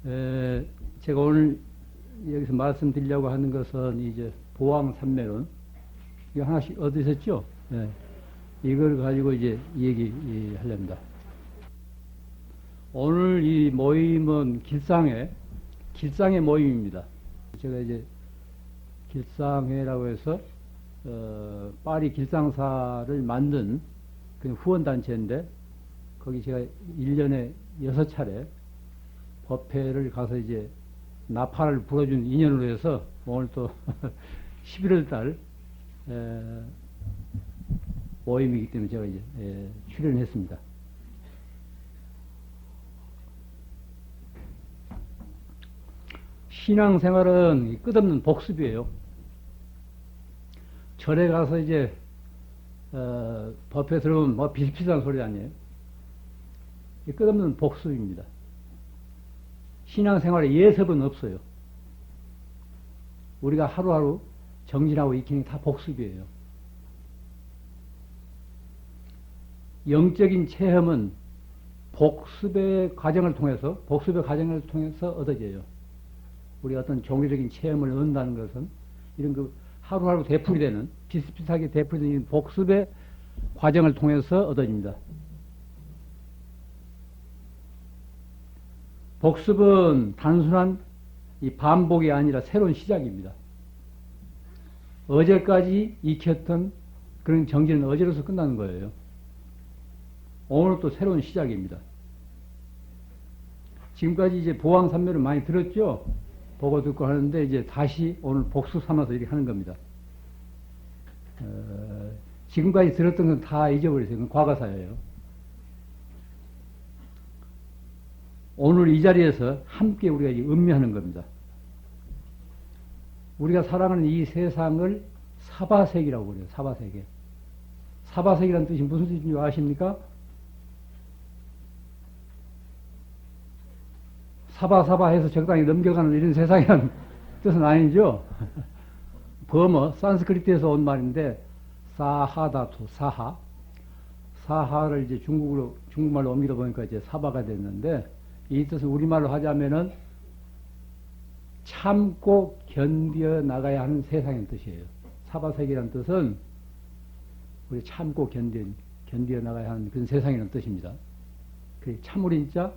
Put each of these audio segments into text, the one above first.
에, 제가 오늘 여기서 말씀드리려고 하는 것은 이제 보왕산매론 이거 하나씩 얻으셨죠? 예. 이걸 가지고 이제 얘기하렵니다. 오늘 이 모임은 길상의 모임입니다. 제가 이제 길상회라고 해서 파리 길상사를 만든 그 후원단체인데 거기 제가 1년에 6차례 법회를 가서 이제 나팔을 불어준 인연으로 해서 오늘 또 11월 달 모임이기 때문에 제가 이제 출연했습니다. 신앙생활은 끝없는 복습이에요. 절에 가서 이제 법회 들으면 뭐 비슷비슷한 소리 아니에요. 끝없는 복습입니다. 신앙생활에 예습은 없어요. 우리가 하루하루 정진하고 익히는 게 다 복습이에요. 영적인 체험은 복습의 과정을 통해서 얻어져요. 우리가 어떤 종교적인 체험을 얻는다는 것은 이런 그 하루하루 되풀이되는 비슷비슷하게 되풀이되는 복습의 과정을 통해서 얻어집니다. 복습은 단순한 이 반복이 아니라 새로운 시작입니다. 어제까지 익혔던 그런 정진은 어제로서 끝나는 거예요. 오늘 또 새로운 시작입니다. 지금까지 이제 보왕산매를 많이 들었죠? 보고 듣고 하는데 이제 다시 오늘 복습 삼아서 이렇게 하는 겁니다. 지금까지 들었던 건 다 잊어버리세요. 그건 과거사예요. 오늘 이 자리에서 함께 우리가 음미하는 겁니다. 우리가 살아가는 이 세상을 사바세계라고 그래요. 사바세계. 사바세계라는 뜻이 무슨 뜻인지 아십니까? 사바사바 해서 적당히 넘겨가는 이런 세상이라는 뜻은 아니죠. 버머, 산스크리트에서 온 말인데 사하다투, 사하를 이제 중국말로 옮기다 보니까 이제 사바가 됐는데 이 뜻은 우리말로 하자면은 참고 견뎌 나가야 하는 세상의 뜻이에요. 사바세계라는 뜻은 우리 참고 견뎌 나가야 하는 그런 세상이라는 뜻입니다. 그 참으린자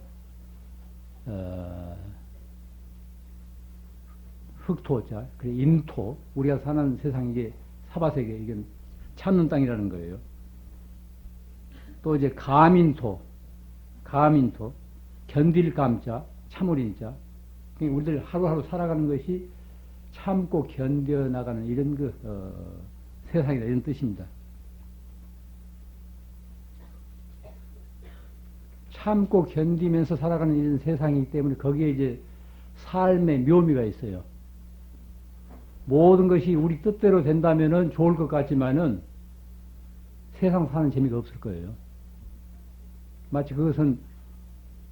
흑토자, 인토, 우리가 사는 세상이 이게 사바세계, 이게 참는 땅이라는 거예요. 또 이제 가민토, 견딜 감자, 참으린자. 우리들 하루하루 살아가는 것이 참고 견뎌 나가는 이런 세상이다, 이런 뜻입니다. 참고 견디면서 살아가는 이런 세상이기 때문에 거기에 이제 삶의 묘미가 있어요. 모든 것이 우리 뜻대로 된다면은 좋을 것 같지만은 세상 사는 재미가 없을 거예요. 마치 그것은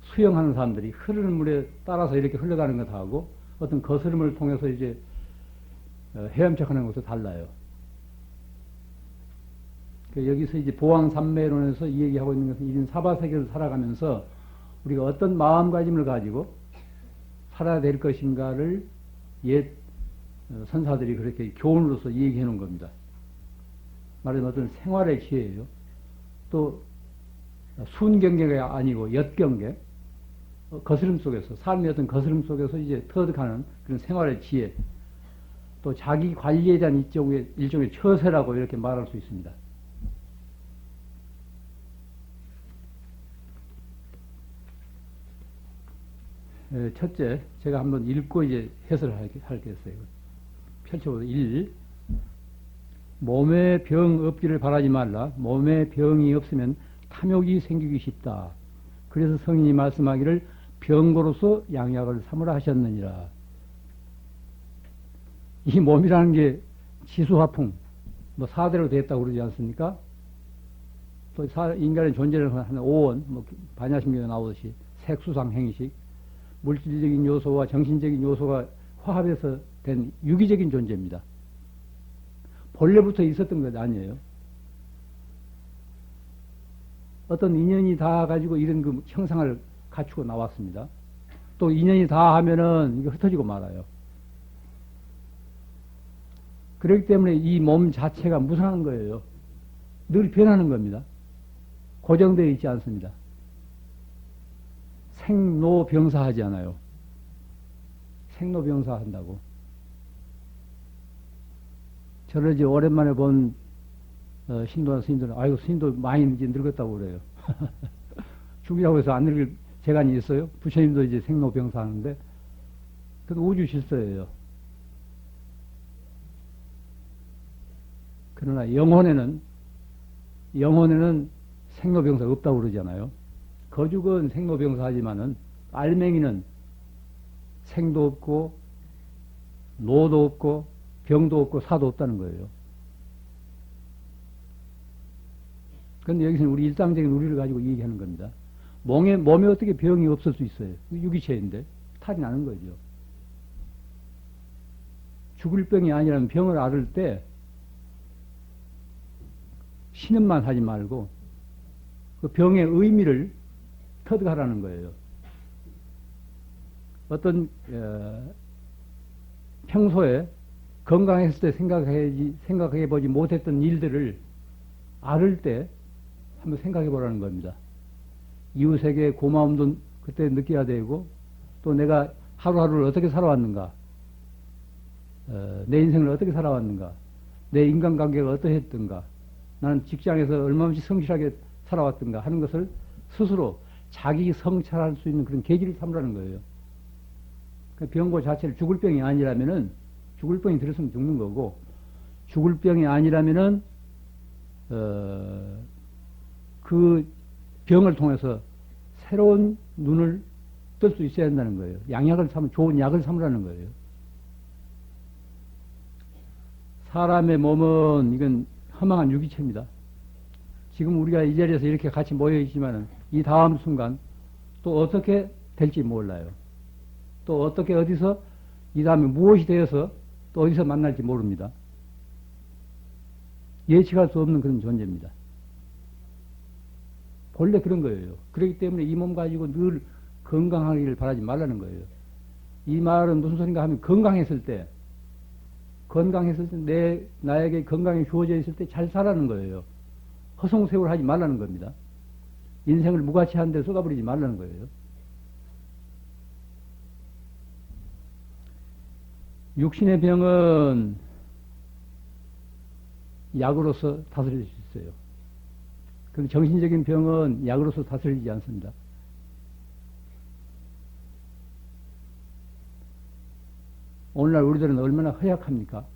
수영하는 사람들이 흐르는 물에 따라서 이렇게 흘러가는 것하고 어떤 거스름을 통해서 이제 헤엄쳐가는 것도 달라요. 여기서 이제 보왕산매론에서 이 얘기하고 있는 것은 이런 사바세계를 살아가면서 우리가 어떤 마음가짐을 가지고 살아야 될 것인가를 옛 선사들이 그렇게 교훈으로서 얘기해 놓은 겁니다. 말하자면 어떤 생활의 지혜예요. 또 순경계가 아니고 엿경계, 거스름 속에서, 삶의 어떤 거스름 속에서 이제 터득하는 그런 생활의 지혜, 또 자기 관리에 대한 일종의 처세라고 이렇게 말할 수 있습니다. 첫째, 제가 한번 읽고 이제 해설을 하겠어요. 펼쳐보세요. 1. 몸에 병 없기를 바라지 말라. 몸에 병이 없으면 탐욕이 생기기 쉽다. 그래서 성인이 말씀하기를 병고로서 양약을 삼으라 하셨느니라. 이 몸이라는 게 지수화풍, 뭐 사대로 되었다고 그러지 않습니까? 또 인간의 존재를 하는 오원, 뭐 반야심경에 나오듯이 색수상 행식, 물질적인 요소와 정신적인 요소가 화합해서 된 유기적인 존재입니다. 본래부터 있었던 것 아니에요. 어떤 인연이 다 가지고 이런 그 형상을 갖추고 나왔습니다. 또 인연이 다 하면은 이게 흩어지고 말아요. 그렇기 때문에 이 몸 자체가 무상한 거예요. 늘 변하는 겁니다. 고정되어 있지 않습니다. 생로병사하지 않아요. 생로병사 한다고. 저를 이제 오랜만에 본 신도나 스님들은 아이고 스님도 많이 이제 늙었다고 그래요. 죽이라고 해서 안 늙을 재간이 있어요? 부처님도 이제 생로병사 하는데 그건 우주 질서예요. 그러나 영혼에는 생로병사가 없다고 그러잖아요. 거죽은 생로병사 하지만은 알맹이는 생도 없고 노도 없고 병도 없고 사도 없다는 거예요. 그런데 여기서는 우리 일상적인 우리를 가지고 얘기하는 겁니다. 몸에 어떻게 병이 없을 수 있어요? 유기체인데 탈이 나는 거죠. 죽을 병이 아니라면 병을 앓을 때 신음만 하지 말고 그 병의 의미를 터득하라는 거예요. 어떤 평소에 건강했을 때 생각해 보지 못했던 일들을 앓을 때 한번 생각해 보라는 겁니다. 이웃에게 고마움도 그때 느껴야 되고 또 내가 하루하루를 어떻게 살아왔는가, 내 인생을 어떻게 살아왔는가, 내 인간관계가 어떠했던가, 나는 직장에서 얼마만치 성실하게 살아왔던가 하는 것을 스스로 자기 성찰할 수 있는 그런 계기를 삼으라는 거예요. 병고 자체를 죽을 병이 아니라면은 죽을 병이 들었으면 죽는 거고, 죽을 병이 아니라면은 그 병을 통해서 새로운 눈을 뜰 수 있어야 한다는 거예요. 좋은 약을 삼으라는 거예요. 사람의 몸은 이건 허망한 유기체입니다. 지금 우리가 이 자리에서 이렇게 같이 모여 있지만은 이 다음 순간 또 어떻게 될지 몰라요. 또 어떻게 어디서 이 다음에 무엇이 되어서 또 어디서 만날지 모릅니다. 예측할 수 없는 그런 존재입니다. 본래 그런 거예요. 그렇기 때문에 이 몸 가지고 늘 건강하기를 바라지 말라는 거예요. 이 말은 무슨 소린가 하면 건강했을 때 나에게 건강이 주어져 있을 때 잘 살라는 거예요. 허송세월 하지 말라는 겁니다. 인생을 무가치한 데 쏟아버리지 말라는 거예요. 육신의 병은 약으로서 다스릴 수 있어요. 그런데 정신적인 병은 약으로서 다스리지 않습니다. 오늘날 우리들은 얼마나 허약합니까?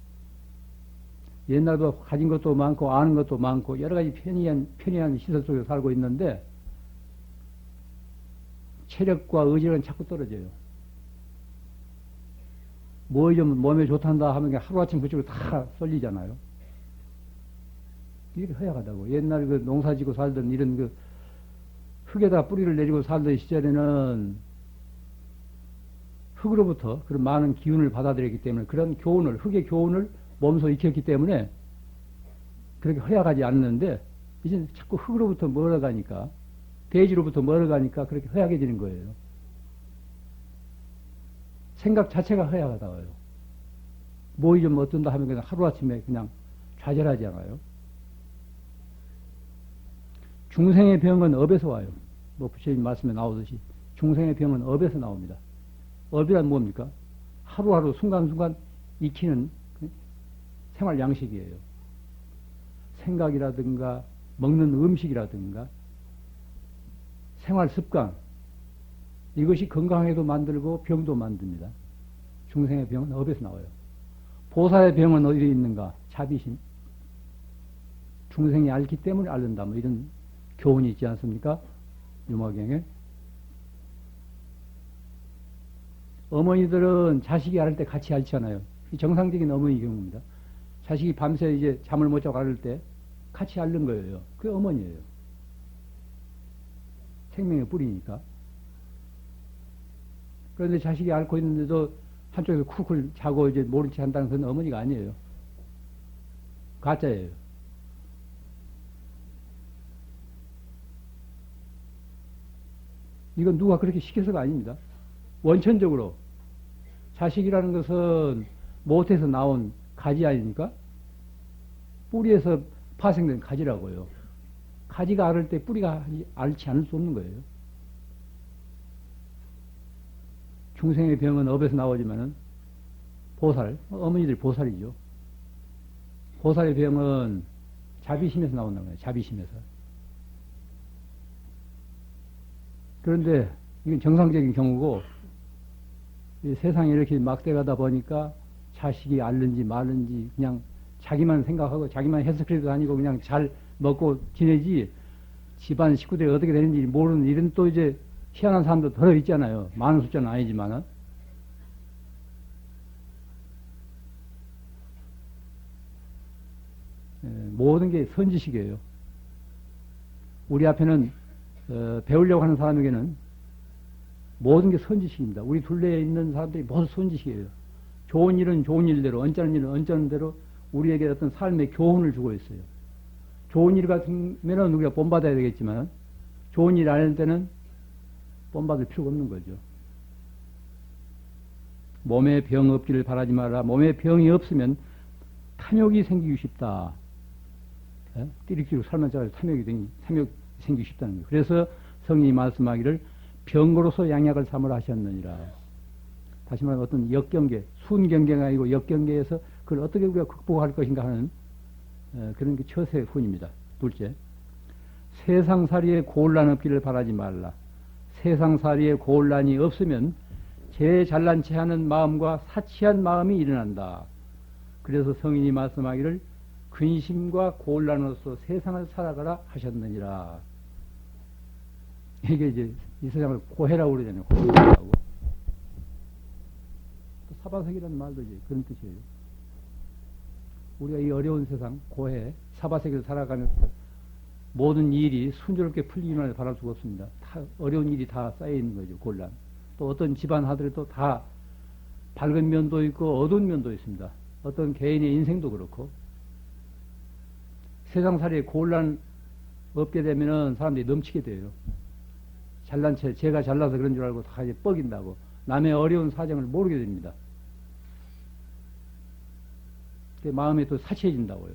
옛날도 가진 것도 많고 아는 것도 많고 여러 가지 편리한 시설 속에 살고 있는데 체력과 의지는 자꾸 떨어져요. 뭐 좀 몸에 좋단다 하면 하루아침 그쪽으로 다 쏠리잖아요. 이게 허약하다고. 옛날 그 농사지고 살던 이런 그 흙에다 뿌리를 내리고 살던 시절에는 흙으로부터 그런 많은 기운을 받아들였기 때문에 그런 흙의 교훈을 몸소 익혔기 때문에 그렇게 허약하지 않는데 이제 자꾸 흙으로부터 멀어가니까 대지로부터 멀어가니까 그렇게 허약해지는 거예요. 생각 자체가 허약하다고요. 뭐이 좀 어떤다 하면 그냥 하루아침에 그냥 좌절하지 않아요. 중생의 병은 업에서 와요. 뭐 부처님 말씀에 나오듯이 중생의 병은 업에서 나옵니다. 업이란 뭡니까? 하루하루 순간순간 익히는 생활 양식이에요. 생각이라든가 먹는 음식이라든가 생활 습관 이것이 건강에도 만들고 병도 만듭니다. 중생의 병은 업에서 나와요. 보살의 병은 어디에 있는가? 자비심. 중생이 앓기 때문에 앓는다. 뭐 이런 교훈이 있지 않습니까? 유마경에. 어머니들은 자식이 앓을 때 같이 앓잖아요. 정상적인 어머니 경우입니다. 자식이 밤새 이제 잠을 못 자고 앓을 때 같이 앓는 거예요. 그게 어머니예요. 생명의 뿌리니까. 그런데 자식이 앓고 있는데도 한쪽에서 쿨쿨 자고 이제 모른 체 한다는 건 어머니가 아니에요. 가짜예요. 이건 누가 그렇게 시켜서가 아닙니다. 원천적으로 자식이라는 것은 모태에서 나온 가지 아닙니까? 뿌리에서 파생된 가지라고요. 가지가 앓을 때 뿌리가 앓지 않을 수 없는 거예요. 중생의 병은 업에서 나오지만은 보살, 어머니들이 보살이죠. 보살의 병은 자비심에서 나온다는 거예요. 자비심에서. 그런데 이건 정상적인 경우고 세상에 이렇게 막대가다 보니까 자식이 앓는지 말는지 그냥 자기만 생각하고 자기만 해석해도 아니고 그냥 잘 먹고 지내지 집안 식구들이 어떻게 되는지 모르는 이런 또 이제 희한한 사람도 들어있잖아요. 많은 숫자는 아니지만은. 모든 게 선지식이에요. 우리 앞에는 배우려고 하는 사람에게는 모든 게 선지식입니다. 우리 둘레에 있는 사람들이 모두 선지식이에요. 좋은 일은 좋은 일대로, 언짢은 일은 언짢은 대로 우리에게 어떤 삶의 교훈을 주고 있어요. 좋은 일 같으면 우리가 본받아야 되겠지만 좋은 일 안 할 때는 본받을 필요가 없는 거죠. 몸에 병 없기를 바라지 마라. 몸에 병이 없으면 탐욕이 생기기 쉽다. 띠릭띠릭 살만 자라서 탐욕이 생기기 쉽다는 거예요. 그래서 성인이 말씀하기를 병으로서 양약을 삼으라 하셨느니라. 다시 말하면 어떤 역경계, 순경계가 아니고 역경계에서 그걸 어떻게 우리가 극복할 것인가 하는 그런 게 처세 훈입니다. 둘째, 세상살이에 곤란 없기를 바라지 말라. 세상살이에 곤란이 없으면 제 잘난 체 하는 마음과 사치한 마음이 일어난다. 그래서 성인이 말씀하기를 근심과 곤란으로서 세상을 살아가라 하셨느니라. 이게 이제 이 세상을 고해라고 그러잖아요. 고해라고. 또 사바색이라는 말도 이제 그런 뜻이에요. 우리가 이 어려운 세상, 고해, 사바색을 살아가면서 모든 일이 순조롭게 풀리기만을 바랄 수가 없습니다. 다 어려운 일이 다 쌓여 있는 거죠. 곤란. 또 어떤 집안 하더라도 다 밝은 면도 있고 어두운 면도 있습니다. 어떤 개인의 인생도 그렇고 세상살이에 곤란 없게 되면은 사람들이 넘치게 돼요. 잘난 채, 제가 잘나서 그런 줄 알고 다 이제 뻐긴다고 남의 어려운 사정을 모르게 됩니다. 마음이 또 사치해진다고요.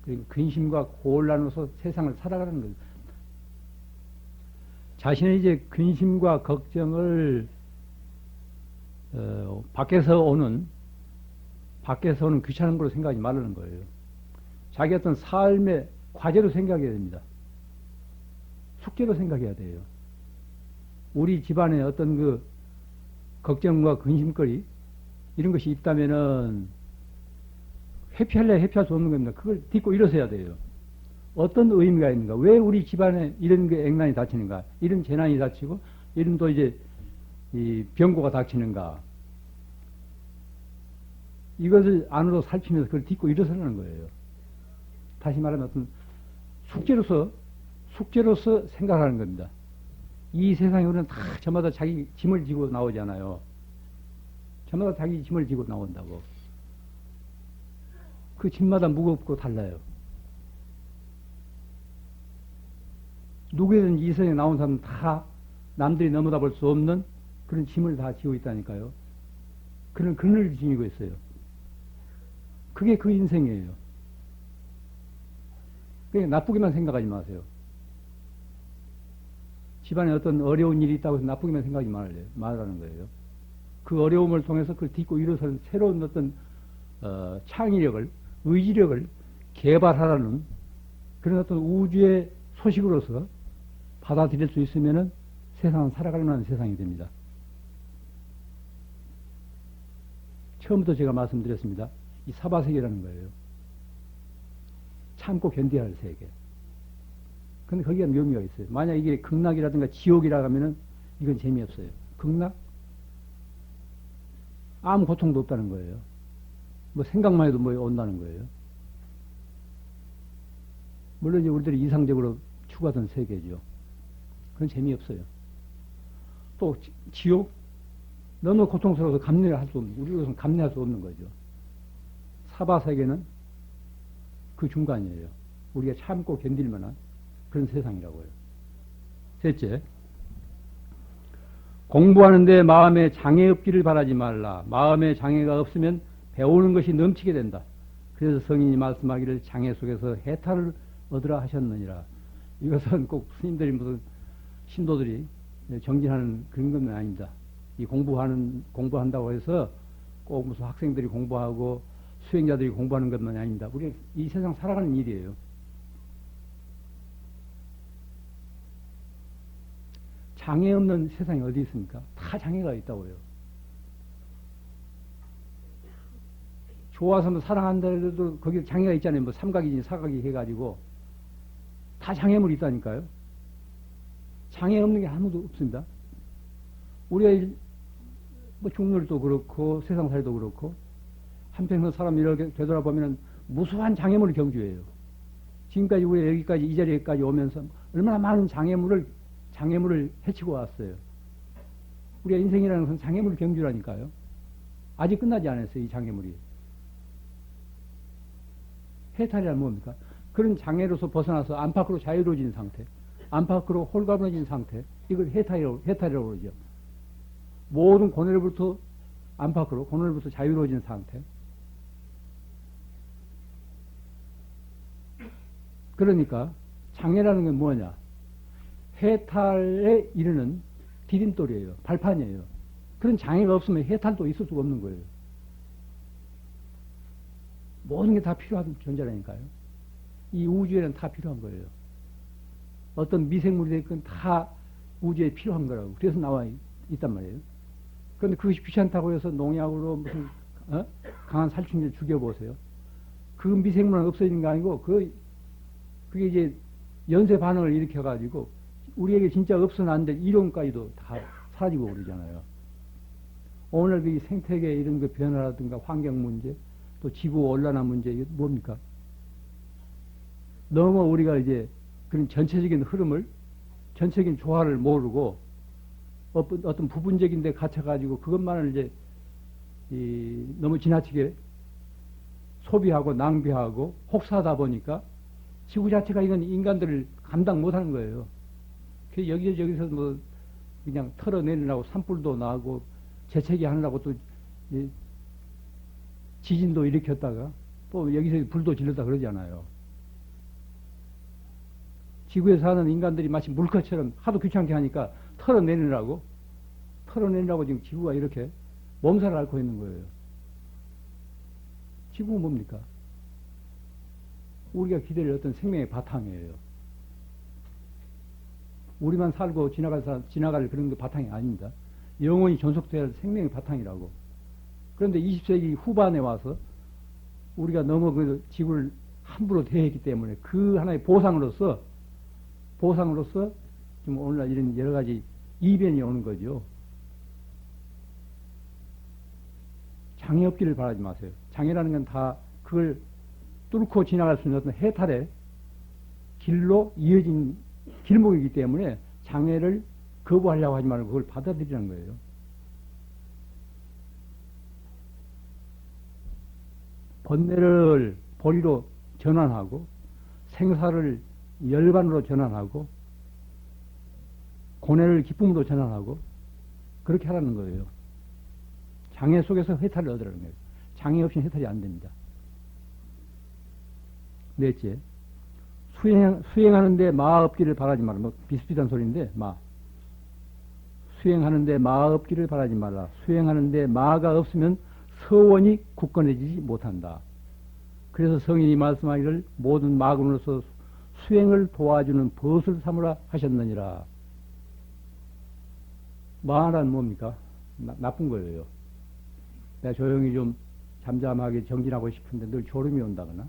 그러니까 근심과 곤란으로서 세상을 살아가는 거죠. 자신의 이제 근심과 걱정을 밖에서 오는 귀찮은 걸로 생각하지 말라는 거예요. 자기 어떤 삶의 과제로 생각해야 됩니다. 숙제로 생각해야 돼요. 우리 집안에 어떤 그 걱정과 근심거리 이런 것이 있다면은 회피할래 회피할 수 없는 겁니다. 그걸 딛고 일어서야 돼요. 어떤 의미가 있는가? 왜 우리 집안에 이런 게 액난이 닥치는가? 이런 재난이 닥치고 이런 또 이제 이 병고가 닥치는가? 이것을 안으로 살피면서 그걸 딛고 일어서는 거예요. 다시 말하면 어떤 숙제로서 생각하는 겁니다. 이 세상에 우리는 다 저마다 자기 짐을 지고 나오잖아요. 저마다 자기 짐을 지고 나온다고. 그 짐마다 무겁고 달라요. 누구든지 이 세상에 나온 사람은 다 남들이 넘어다 볼 수 없는 그런 짐을 다 지고 있다니까요. 그런 그늘을 지니고 있어요. 그게 그 인생이에요. 그러니까 나쁘게만 생각하지 마세요. 집안에 어떤 어려운 일이 있다고 해서 나쁘게만 생각하지 말라는 거예요. 그 어려움을 통해서 그걸 딛고 일어서는 새로운 어떤 창의력을, 의지력을 개발하라는 그런 어떤 우주의 소식으로서 받아들일 수 있으면은 세상은 살아갈 만한 세상이 됩니다. 처음부터 제가 말씀드렸습니다. 이 사바세계라는 거예요. 참고 견뎌야 할 세계. 근데 거기가 묘미가 있어요. 만약 이게 극락이라든가 지옥이라 하면은 이건 재미없어요. 극락? 아무 고통도 없다는 거예요. 뭐 생각만 해도 뭐 온다는 거예요. 물론 이제 우리들이 이상적으로 추구하던 세계죠. 그건 재미없어요. 또 지옥? 너무 고통스러워서 감내할 수 없는, 우리로서는 감내할 수 없는 거죠. 사바세계는 그 중간이에요. 우리가 참고 견딜 만한 그런 세상이라고요. 셋째, 공부하는데 마음에 장애 없기를 바라지 말라. 마음에 장애가 없으면 배우는 것이 넘치게 된다. 그래서 성인이 말씀하기를 장애 속에서 해탈을 얻으라 하셨느니라. 이것은 꼭 스님들이 무슨 신도들이 정진하는 그런 건 아닙니다. 이 공부한다고 해서 꼭 무슨 학생들이 공부하고 수행자들이 공부하는 것만 아닙니다. 우리 이 세상 살아가는 일이에요. 장애 없는 세상이 어디 있습니까? 다 장애가 있다고요. 좋아서 뭐 사랑한다 해도 거기 장애가 있잖아요. 뭐 삼각이지 사각이 해가지고 다 장애물이 있다니까요. 장애 없는 게 아무도 없습니다. 우리가 뭐 중물도 그렇고 세상살이도 그렇고 한평생 사람 이렇게 되돌아보면 무수한 장애물을 경주해요. 지금까지 우리가 여기까지 이 자리에까지 오면서 얼마나 많은 장애물을 해치고 왔어요. 우리가 인생이라는 것은 장애물 경주라니까요. 아직 끝나지 않았어요. 이 장애물이. 해탈이란 뭡니까? 그런 장애로서 벗어나서 안팎으로 자유로워진 상태, 안팎으로 홀가분해진 상태, 이걸 해탈이라고 그러죠. 모든 고뇌로부터 안팎으로, 고뇌로부터 자유로워진 상태. 그러니까 장애라는 건 뭐냐? 해탈에 이르는 디딤돌이에요. 발판이에요. 그런 장애가 없으면 해탈도 있을 수가 없는 거예요. 모든 게 다 필요한 존재라니까요. 이 우주에는 다 필요한 거예요. 어떤 미생물이 됐건 다 우주에 필요한 거라고. 그래서 나와 있단 말이에요. 그런데 그것이 귀찮다고 해서 농약으로 무슨 강한 살충제를 죽여보세요. 그 미생물은 없어지는 게 아니고 그게 이제 연쇄 반응을 일으켜가지고 우리에게 진짜 없어는 안 될 이론까지도 다 사라지고 그러잖아요. 오늘 그 생태계 이런 그 변화라든가 환경 문제, 또 지구 온난화 문제, 이게 뭡니까? 너무 우리가 이제 그런 전체적인 흐름을, 전체적인 조화를 모르고 어떤 부분적인 데 갇혀가지고 그것만을 이제 너무 지나치게 소비하고 낭비하고 혹사하다 보니까 지구 자체가 이건 인간들을 감당 못하는 거예요. 여기저기서 뭐 그냥 털어내려고 산불도 나고 재채기 하느라고 또 지진도 일으켰다가 또 여기서 불도 질렀다 그러잖아요. 지구에 사는 인간들이 마치 물컵처럼 하도 귀찮게 하니까 털어내느라고 지금 지구가 이렇게 몸살을 앓고 있는 거예요. 지구는 뭡니까? 우리가 기다릴 어떤 생명의 바탕이에요. 우리만 살고 지나갈 그런 게 바탕이 아닙니다. 영원히 존속돼야 할 생명의 바탕이라고. 그런데 20세기 후반에 와서 우리가 너무 그 지구를 함부로 대했기 때문에 그 하나의 보상으로서 지금 오늘날 이런 여러 가지 이변이 오는 거죠. 장애 없기를 바라지 마세요. 장애라는 건 다 그걸 뚫고 지나갈 수 있는 어떤 해탈의 길로 이어진 길목이기 때문에 장애를 거부하려고 하지 말고 그걸 받아들이라는 거예요. 번뇌를 보리로 전환하고 생사를 열반으로 전환하고 고뇌를 기쁨으로 전환하고 그렇게 하라는 거예요. 장애 속에서 해탈을 얻으라는 거예요. 장애 없이는 해탈이 안 됩니다. 넷째, 수행하는데 마아 없기를 바라지 말라. 뭐 비슷비슷한 소리인데 수행하는데 마아 없기를 바라지 말라. 수행하는데 마아가 없으면 서원이 굳건해지지 못한다. 그래서 성인이 말씀하기를 모든 마군으로서 수행을 도와주는 벗을 삼으라 하셨느니라. 마아란 뭡니까? 나쁜 거예요. 내가 조용히 좀 잠잠하게 정진하고 싶은데 늘 졸음이 온다거나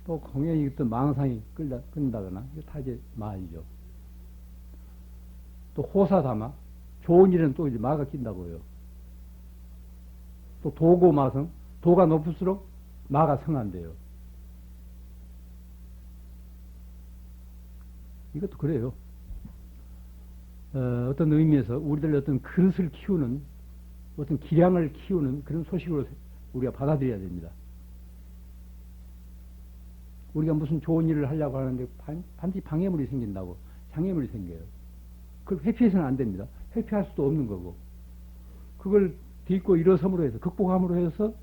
또 공연히 어떤 망상이 끈다거나 이거 다 이제 마이죠. 또 호사다마 좋은 일은 또 이제 마가 낀다고요. 또 도고마성 도가 높을수록 마가 성한대요. 이것도 그래요. 어떤 의미에서 우리들 어떤 그릇을 키우는 어떤 기량을 키우는 그런 소식으로 우리가 받아들여야 됩니다. 우리가 무슨 좋은 일을 하려고 하는데 반드시 방해물이 생긴다고 장애물이 생겨요. 그걸 회피해서는 안 됩니다. 회피할 수도 없는 거고. 그걸 딛고 일어섬으로 해서, 극복함으로 해서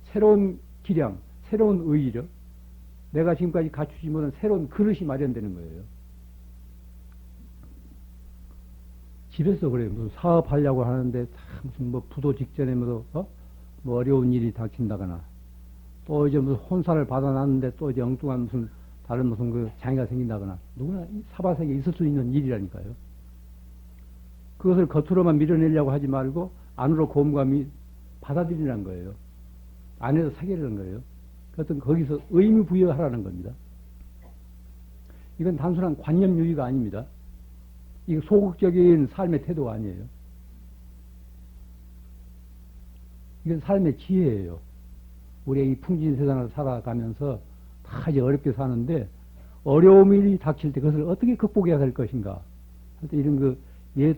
새로운 기량, 새로운 의의력, 내가 지금까지 갖추지 못한 새로운 그릇이 마련되는 거예요. 집에서 그래요. 무슨 사업하려고 하는데 무슨 뭐 부도 직전에 뭐 어려운 일이 닥친다거나, 또 이제 무슨 혼사를 받아놨는데 또 이제 엉뚱한 무슨 다른 무슨 그 장애가 생긴다거나, 누구나 이 사바세계에 있을 수 있는 일이라니까요. 그것을 겉으로만 밀어내려고 하지 말고 안으로 곰곰이 받아들이라는 거예요. 안에서 사귀라는 거예요. 어떤 거기서 의미 부여하라는 겁니다. 이건 단순한 관념 유의가 아닙니다. 이거 소극적인 삶의 태도가 아니에요. 이건 삶의 지혜예요. 우리가 이 풍진 세상을 살아가면서 다 이제 어렵게 사는데, 어려움이 닥칠 때 그것을 어떻게 극복해야 될 것인가 할 때 이런 그 옛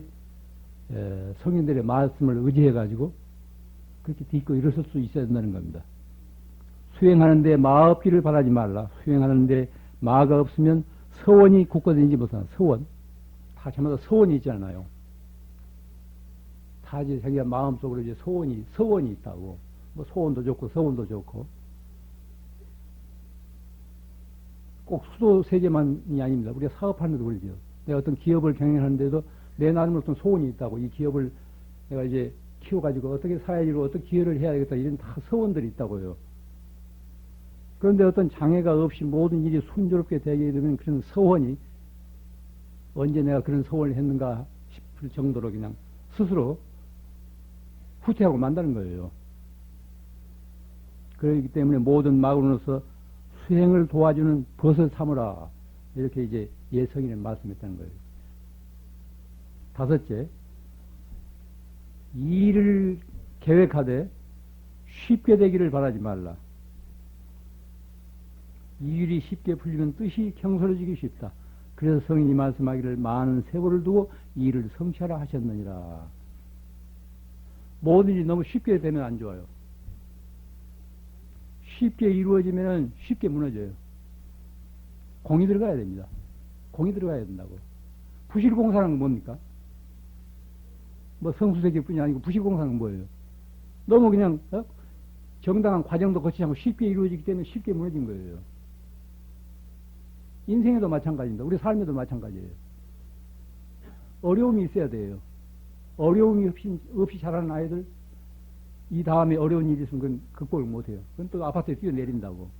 성인들의 말씀을 의지해가지고 그렇게 딛고 일어설 수 있어야 된다는 겁니다. 수행하는데 마 없기를 바라지 말라. 수행하는데 마가 없으면 서원이 굳건해지지 못하는 서원. 다 저마다 서원이 있잖아요. 다 이제 자기가 마음속으로 이제 서원이 있다고. 뭐 소원도 좋고 서원도 좋고. 꼭 수도 세계만이 아닙니다. 우리가 사업하는 데도 그러죠. 내가 어떤 기업을 경영하는데도 내 나름으로 어떤 소원이 있다고. 이 기업을 내가 이제 키워가지고 어떻게 살아야지, 어떻게 기여를 해야 되겠다. 이런 다 서원들이 있다고요. 그런데 어떤 장애가 없이 모든 일이 순조롭게 되게 되면 그런 서원이, 언제 내가 그런 서원을 했는가 싶을 정도로 그냥 스스로 후퇴하고 만다는 거예요. 그렇기 때문에 모든 마음으로서 수행을 도와주는 벗을 삼으라. 이렇게 이제 예성인은 말씀했다는 거예요. 다섯째, 일을 계획하되 쉽게 되기를 바라지 말라. 이 일이 쉽게 풀리면 뜻이 경솔해지기 쉽다. 그래서 성인이 말씀하기를 많은 세월을 두고 이 일을 성취하라 하셨느니라. 모든 일이 너무 쉽게 되면 안 좋아요. 쉽게 이루어지면 쉽게 무너져요. 공이 들어가야 됩니다. 공이 들어가야 된다고. 부실공사는 건 뭡니까? 뭐 성수세계뿐이 아니고 부실공사는 뭐예요? 너무 그냥 정당한 과정도 거치지 않고 쉽게 이루어지기 때문에 쉽게 무너진 거예요. 인생에도 마찬가지입니다. 우리 삶에도 마찬가지예요. 어려움이 있어야 돼요. 어려움이 없이 자라는 아이들, 이 다음에 어려운 일이 있으면 그건 극복을 못해요. 그건 또 아파트에 뛰어내린다고.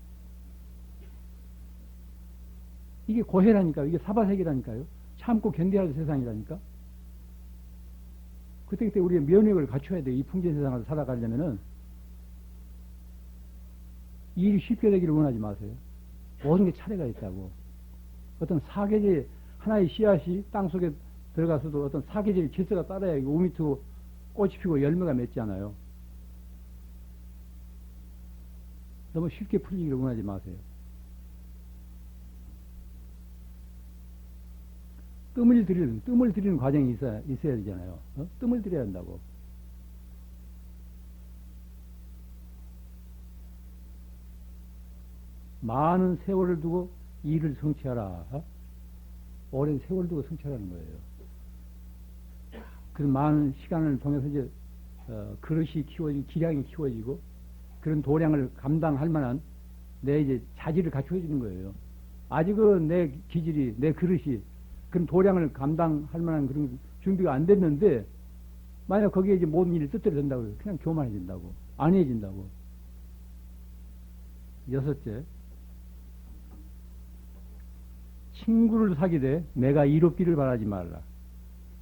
이게 고해라니까요. 이게 사바세계라니까요. 참고 견뎌야 할 세상이라니까. 그때 우리의 면역을 갖춰야 돼요. 이 풍진 세상을 살아가려면은. 이 일이 쉽게 되기를 원하지 마세요. 모든 게 차례가 있다고. 어떤 사계절, 하나의 씨앗이 땅속에 들어가서도 어떤 사계절 질서가 따라야 우미 트고 꽃이 피고 열매가 맺지 않아요. 너무 쉽게 풀리기를 원하지 마세요. 뜸을 들이는 과정이 있어야 되잖아요. 뜸을 들여야 한다고. 많은 세월을 두고 일을 성취하라. 오랜 세월을 두고 성취하라는 거예요. 그 많은 시간을 통해서 이제 그릇이 키워지고 기량이 키워지고 그런 도량을 감당할 만한 내 이제 자질을 갖추어지는 거예요. 아직은 내 기질이, 내 그릇이 그런 도량을 감당할 만한 그런 준비가 안 됐는데, 만약 거기에 이제 모든 일이 뜻대로 된다고 그냥 교만해진다고, 안해진다고. 여섯째, 친구를 사귀되 내가 이롭기를 바라지 말라.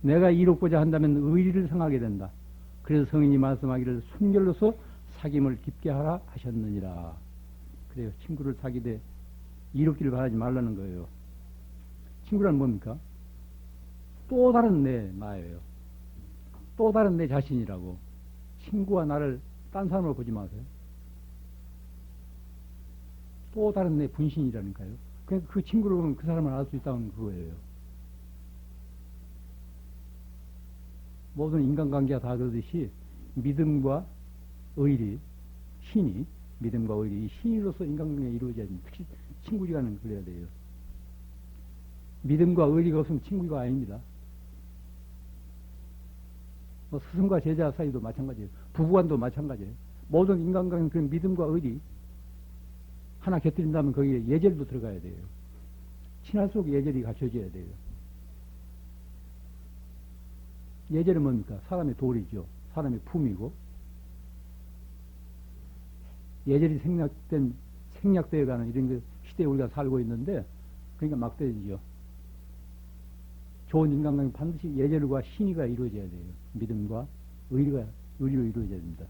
내가 이롭고자 한다면 의리를 성하게 된다. 그래서 성인이 말씀하기를 순결로서 사귐을 깊게 하라 하셨느니라. 그래요. 친구를 사귀되 이롭기를 바라지 말라는 거예요. 친구란 뭡니까? 또 다른 나예요. 또 다른 내 자신이라고. 친구와 나를 딴 사람으로 보지 마세요. 또 다른 내 분신이라니까요. 그 친구를 보면 그 사람을 알 수 있다는 그거예요. 모든 인간관계가 다 그러듯이 믿음과 의리, 신이, 믿음과 의리, 이 신으로서 인간관계가 이루어져야 됩니다. 특히 친구지간은 그래야 돼요. 믿음과 의리가 없으면 친구가 아닙니다. 뭐 스승과 제자 사이도 마찬가지예요. 부부간도 마찬가지예요. 모든 인간관계는 그 믿음과 의리 하나 곁들인다면 거기에 예절도 들어가야 돼요. 친할 속에 예절이 갖춰져야 돼요. 예절은 뭡니까? 사람의 도리죠. 사람의 품이고, 예절이 생략되어가는 이런 그 시대에 우리가 살고 있는데, 그러니까 막대지죠. 좋은 인간관계 반드시 예절과 신의가 이루어져야 돼요. 믿음과 의리로 이루어져야 됩니다.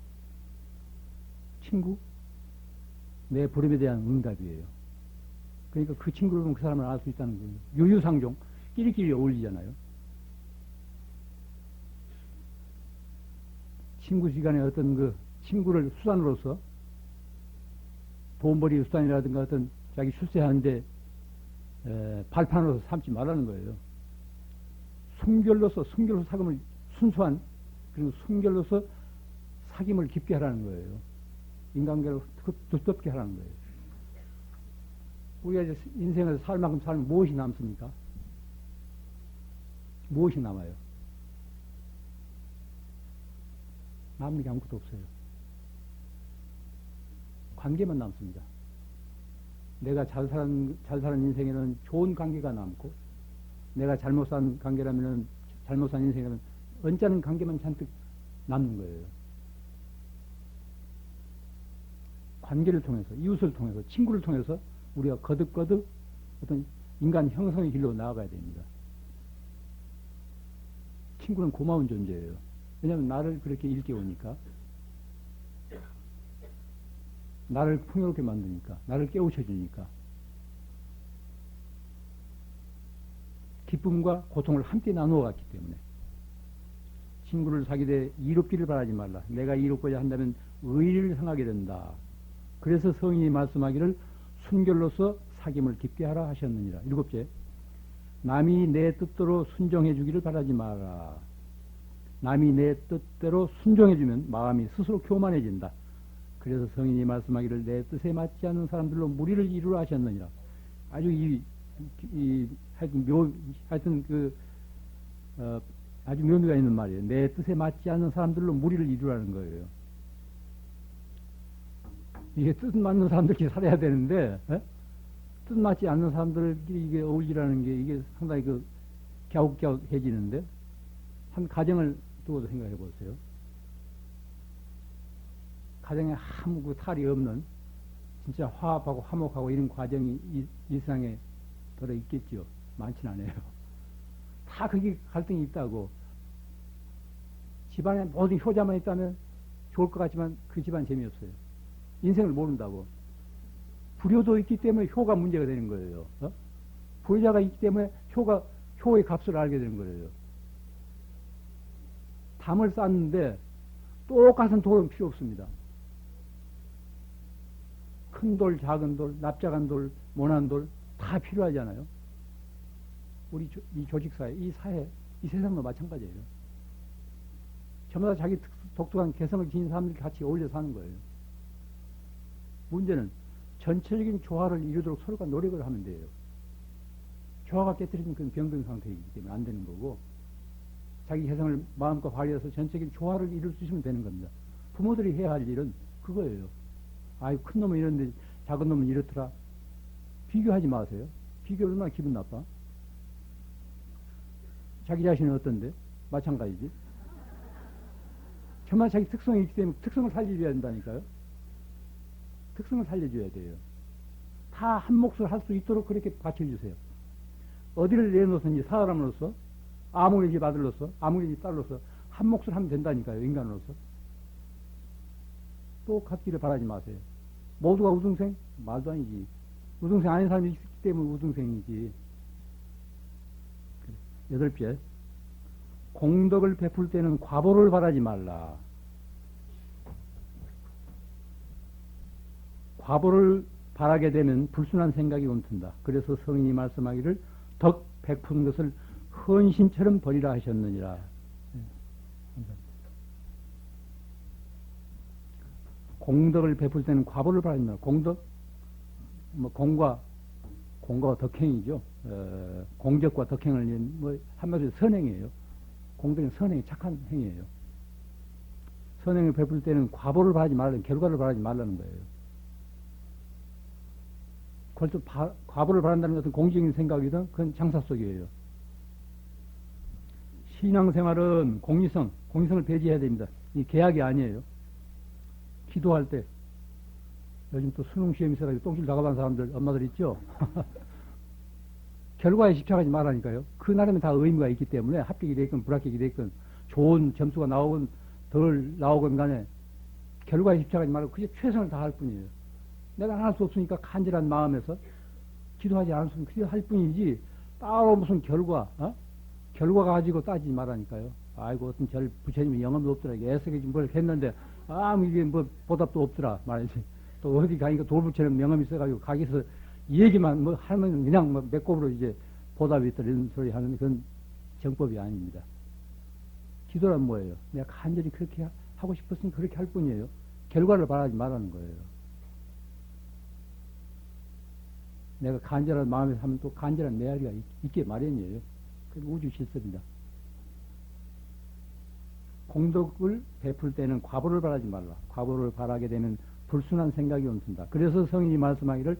친구? 내 부름에 대한 응답이에요. 그러니까 그 친구를 보면 그 사람을 알 수 있다는 거예요. 유유상종, 끼리끼리 어울리잖아요. 친구 시간에 어떤 그 친구를 수단으로서 돈벌이 수단이라든가 어떤 자기 출세하는데 발판으로서 삼지 말라는 거예요. 순결로서 사귐을 순수한 그리고 순결로서 사귐을 깊게 하라는 거예요. 인간관계를 두텁게 하라는 거예요. 우리가 이제 인생에서 살 만큼 살면 무엇이 남습니까? 무엇이 남아요? 남는 게 아무것도 없어요. 관계만 남습니다. 내가 잘 사는 인생에는 좋은 관계가 남고, 내가 잘못 산 관계라면은, 잘못 산 인생에는 언짢은 관계만 잔뜩 남는 거예요. 관계를 통해서, 이웃을 통해서, 친구를 통해서 우리가 거듭거듭 어떤 인간 형성의 길로 나아가야 됩니다. 친구는 고마운 존재예요. 왜냐하면 나를 그렇게 일깨우니까, 나를 풍요롭게 만드니까, 나를 깨우쳐주니까, 기쁨과 고통을 함께 나누어 갔기 때문에. 친구를 사귀되 이롭기를 바라지 말라. 내가 이롭고자 한다면 의리를 행하게 된다. 그래서 성인이 말씀하기를 순결로서 사귐을 깊게 하라 하셨느니라. 7째, 남이 내 뜻대로 순종해 주기를 바라지 마라. 남이 내 뜻대로 순종해 주면 마음이 스스로 교만해진다. 그래서 성인이 말씀하기를 내 뜻에 맞지 않는 사람들로 무리를 이루라 하셨느니라. 아주 아주 묘미가 있는 말이에요. 내 뜻에 맞지 않는 사람들로 무리를 이루라는 거예요. 이게 뜻 맞는 사람들끼리 살아야 되는데, 뜻 맞지 않는 사람들끼리 이게 어울리라는 게 이게 상당히 갸웃갸웃해지는데, 한 가정을 두고도 생각해 보세요. 가정에 아무 탈이 없는 진짜 화합하고 화목하고 이런 과정이 일상에 들어 있겠죠. 많지는 않아요. 다 거기 갈등이 있다고. 집안에 모든 효자만 있다면 좋을 것 같지만 그 집안 재미없어요. 인생을 모른다고. 불효도 있기 때문에 효가 문제가 되는 거예요. 불효자가 있기 때문에 효의 값을 알게 되는 거예요. 담을 쌓는데 똑같은 돌은 필요 없습니다. 큰 돌, 작은 돌, 납작한 돌, 모난 돌 다 필요하잖아요. 우리 이 조직사회, 이 사회, 이 세상도 마찬가지예요. 저마다 자기 독특한 개성을 지닌 사람들이 같이 어울려 사는 거예요. 문제는 전체적인 조화를 이루도록 서로가 노력을 하면 돼요. 조화가 깨뜨리면 그건 병든 상태이기 때문에 안 되는 거고, 자기 개성을 마음껏 발휘해서 전체적인 조화를 이룰 수 있으면 되는 겁니다. 부모들이 해야 할 일은 그거예요. 아유, 큰 놈은 이런데 작은 놈은 이렇더라. 비교하지 마세요. 비교 얼마나 기분 나빠. 자기 자신은 어떤데? 마찬가지지. 정말 자기 특성이 있기 때문에 특성을 살려줘야 된다니까요. 특성을 살려줘야 돼요. 다 한 몫을 할 수 있도록 그렇게 받쳐주세요. 어디를 내놓든지 사람으로서, 아무리 집 아들로서, 아무리 집 딸로서 한 몫을 하면 된다니까요. 인간으로서. 또 갖기를 바라지 마세요. 모두가 우등생? 말도 아니지. 우등생 아닌 사람이 있기 때문에 우등생이지. 8째, 공덕을 베풀 때는 과보를 바라지 말라. 과보를 바라게 되면 불순한 생각이 옮튼다. 그래서 성인이 말씀하기를 덕 베푼 것을 헌신처럼 버리라 하셨느니라. 공덕을 베풀 때는 과보를 바라지 말라. 공덕, 공과 덕행이죠. 공적과 덕행을 한마디로 선행이에요. 공덕은 선행이 착한 행위예요. 선행을 베풀 때는 과보를 바라지 말라는, 결과를 바라지 말라는 거예요. 그걸 과보를 바란다는 것은 공적인 생각이든 그건 장사 속이에요. 신앙생활은 공의성을 배제해야 됩니다. 이 계약이 아니에요. 기도할 때, 요즘 또 수능 시험이 있어가지고 똥줄 나가본 사람들, 엄마들 있죠? 결과에 집착하지 말라니까요. 그 나름에 다 의미가 있기 때문에 합격이 됐건 불합격이 됐건 좋은 점수가 나오건 덜 나오건 간에 결과에 집착하지 말고 그게 최선을 다할 뿐이에요. 내가 안 할 수 없으니까 간절한 마음에서 기도하지 않았으면 그게 할 뿐이지 따로 무슨 결과 가지고 따지지 말라니까요. 아이고 어떤 절 부처님이 영험도 없더라. 애석이 뭘 했는데 아무 이게 뭐 보답도 없더라 말이지. 또 어디 가니까 돌부처럼 명함이 있어가지고 가게에서 얘기만 뭐 하면 그냥 뭐 맥곱으로 이제 보답이 있다 이런 소리 하는 그건 정법이 아닙니다. 기도란 뭐예요? 내가 간절히 그렇게 하고 싶었으니 그렇게 할 뿐이에요. 결과를 바라지 말라는 거예요. 내가 간절한 마음에서 하면 또 간절한 메아리가 있게 마련이에요. 그게 우주 질서입니다. 공덕을 베풀 때는 과보를 바라지 말라. 과보를 바라게 되면 불순한 생각이 옮든다. 그래서 성인이 말씀하기를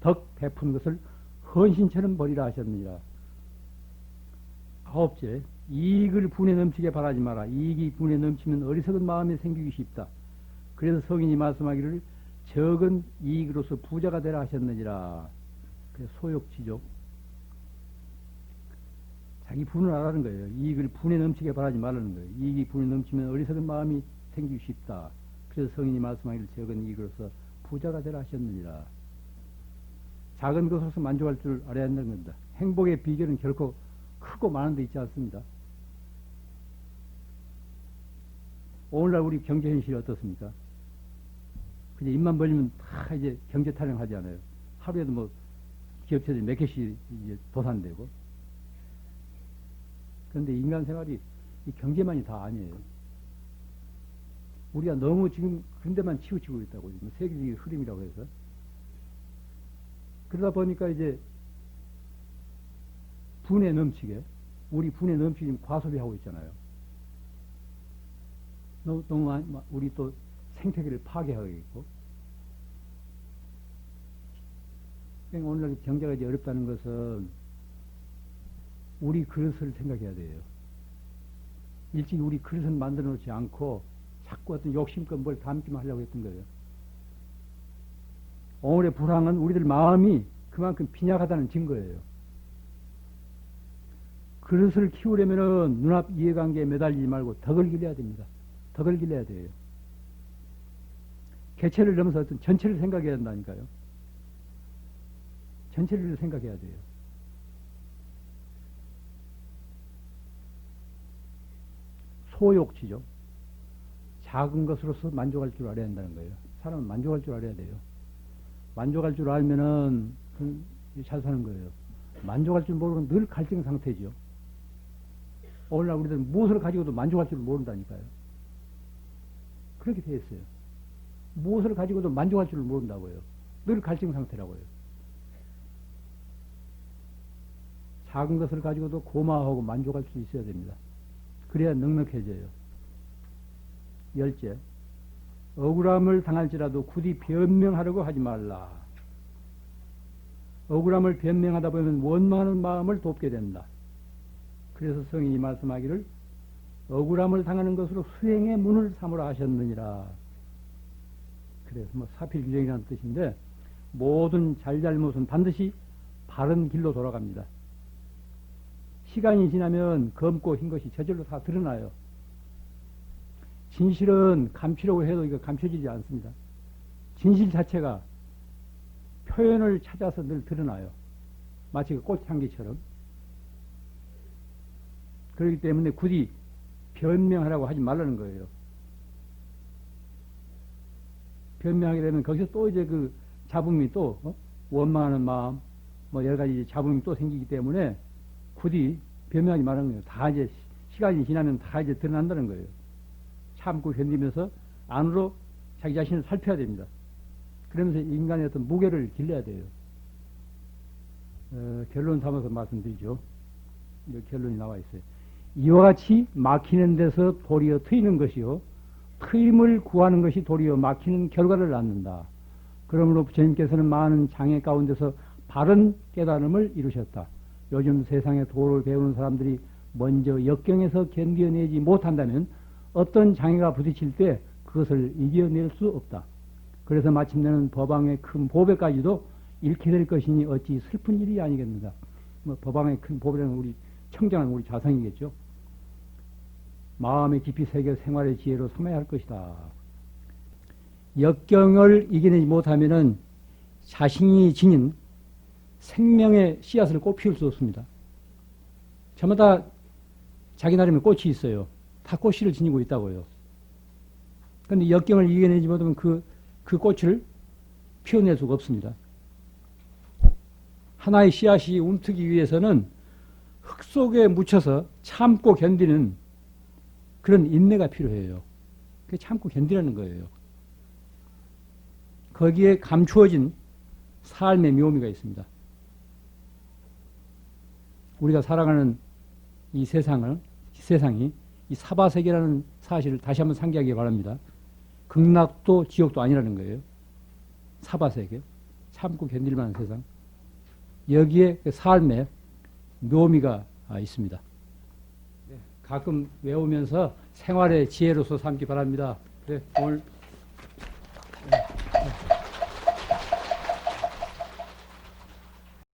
덕 베푼 것을 헌신처럼 버리라 하셨느니라. 아홉째, 이익을 분에 넘치게 바라지 마라. 이익이 분에 넘치면 어리석은 마음이 생기기 쉽다. 그래서 성인이 말씀하기를 적은 이익으로서 부자가 되라 하셨느니라. 그래서 소욕지족. 자기 분을 알아는 거예요. 이익을 분에 넘치게 바라지 말라는 거예요. 이익이 분에 넘치면 어리석은 마음이 생기기 쉽다. 그래서 성인이 말씀하기를 적은 이익으로서 부자가 되라 하셨느니라. 작은 것으로서 만족할 줄 알아야 한다는 겁니다. 행복의 비결은 결코 크고 많은 데 있지 않습니다. 오늘날 우리 경제 현실이 어떻습니까? 그냥 입만 벌리면 다 이제 경제 타령하지 않아요. 하루에도 뭐 기업체들이 몇 개씩 이제 도산되고. 그런데 인간 생활이 이 경제만이 다 아니에요. 우리가 너무 지금 그런 데만 치우치고 있다고. 세계적인 흐름이라고 해서. 그러다 보니까 이제 분에 넘치게, 우리 분에 넘치게 과소비하고 있잖아요. 너무 우리 또 생태계를 파괴하고 있고. 오늘날 경제가 이제 어렵다는 것은 우리 그릇을 생각해야 돼요. 일찍 우리 그릇을 만들어 놓지 않고 자꾸 어떤 욕심껏 뭘 담기만 하려고 했던 거예요. 오늘의 불황은 우리들 마음이 그만큼 빈약하다는 증거예요. 그릇을 키우려면은 눈앞 이해관계에 매달리지 말고 덕을 길러야 됩니다. 덕을 길러야 돼요. 개체를 넘어서 어떤 전체를 생각해야 한다니까요. 전체를 생각해야 돼요. 소욕지죠. 작은 것으로서 만족할 줄 알아야 한다는 거예요. 사람은 만족할 줄 알아야 돼요. 만족할 줄 알면은 잘 사는 거예요. 만족할 줄 모르면 늘 갈등 상태죠. 오늘날 우리들 무엇을 가지고도 만족할 줄 모른다니까요. 그렇게 돼 있어요. 무엇을 가지고도 만족할 줄 모른다고요. 늘 갈등 상태라고요. 작은 것을 가지고도 고마워하고 만족할 수 있어야 됩니다. 그래야 넉넉해져요. 열째, 억울함을 당할지라도 굳이 변명하려고 하지 말라. 억울함을 변명하다 보면 원망하는 마음을 돕게 된다. 그래서 성인이 말씀하기를 억울함을 당하는 것으로 수행의 문을 삼으라 하셨느니라. 그래서 뭐 사필규정이라는 뜻인데 모든 잘잘못은 반드시 바른 길로 돌아갑니다. 시간이 지나면 검고 흰 것이 저절로 다 드러나요. 진실은 감추려고 해도 이거 감춰지지 않습니다. 진실 자체가 표현을 찾아서 늘 드러나요. 마치 그 꽃향기처럼. 그렇기 때문에 굳이 변명하라고 하지 말라는 거예요. 변명하게 되면 거기서 또 이제 그 잡음이 또 원망하는 마음, 뭐 여러 가지 잡음이 또 생기기 때문에 굳이 변명하지 말라는 거예요. 다 이제 시간이 지나면 다 이제 드러난다는 거예요. 참고 견디면서 안으로 자기 자신을 살펴야 됩니다. 그러면서 인간의 어떤 무게를 길러야 돼요. 결론 삼아서 말씀드리죠. 결론이 나와 있어요. 이와 같이 막히는 데서 도리어 트이는 것이요. 그 힘을 구하는 것이 도리어 막히는 결과를 낳는다. 그러므로 부처님께서는 많은 장애 가운데서 바른 깨달음을 이루셨다. 요즘 세상에 도를 배우는 사람들이 먼저 역경에서 견뎌내지 못한다면 어떤 장애가 부딪힐 때 그것을 이겨낼 수 없다. 그래서 마침내는 법왕의 큰 보배까지도 잃게 될 것이니 어찌 슬픈 일이 아니겠는가. 뭐 법왕의 큰 보배는 우리 청정한 우리 자성이겠죠. 마음의 깊이 새겨 생활의 지혜로 삼아야 할 것이다. 역경을 이겨내지 못하면은 자신이 지닌 생명의 씨앗을 꽃 피울 수 없습니다. 저마다 자기 나름의 꽃이 있어요. 다 꽃씨를 지니고 있다고요. 그런데 역경을 이겨내지 못하면 그 꽃을 피워낼 수가 없습니다. 하나의 씨앗이 움트기 위해서는 흙 속에 묻혀서 참고 견디는 그런 인내가 필요해요. 그게 참고 견디라는 거예요. 거기에 감추어진 삶의 묘미가 있습니다. 우리가 살아가는 이 세상이 이 사바세계라는 사실을 다시 한번 상기하기 바랍니다. 극락도 지옥도 아니라는 거예요. 사바세계, 참고 견딜 만한 세상. 여기에 그 삶의 묘미가 있습니다. 가끔 외우면서 생활의 지혜로서 삼기 바랍니다. 오늘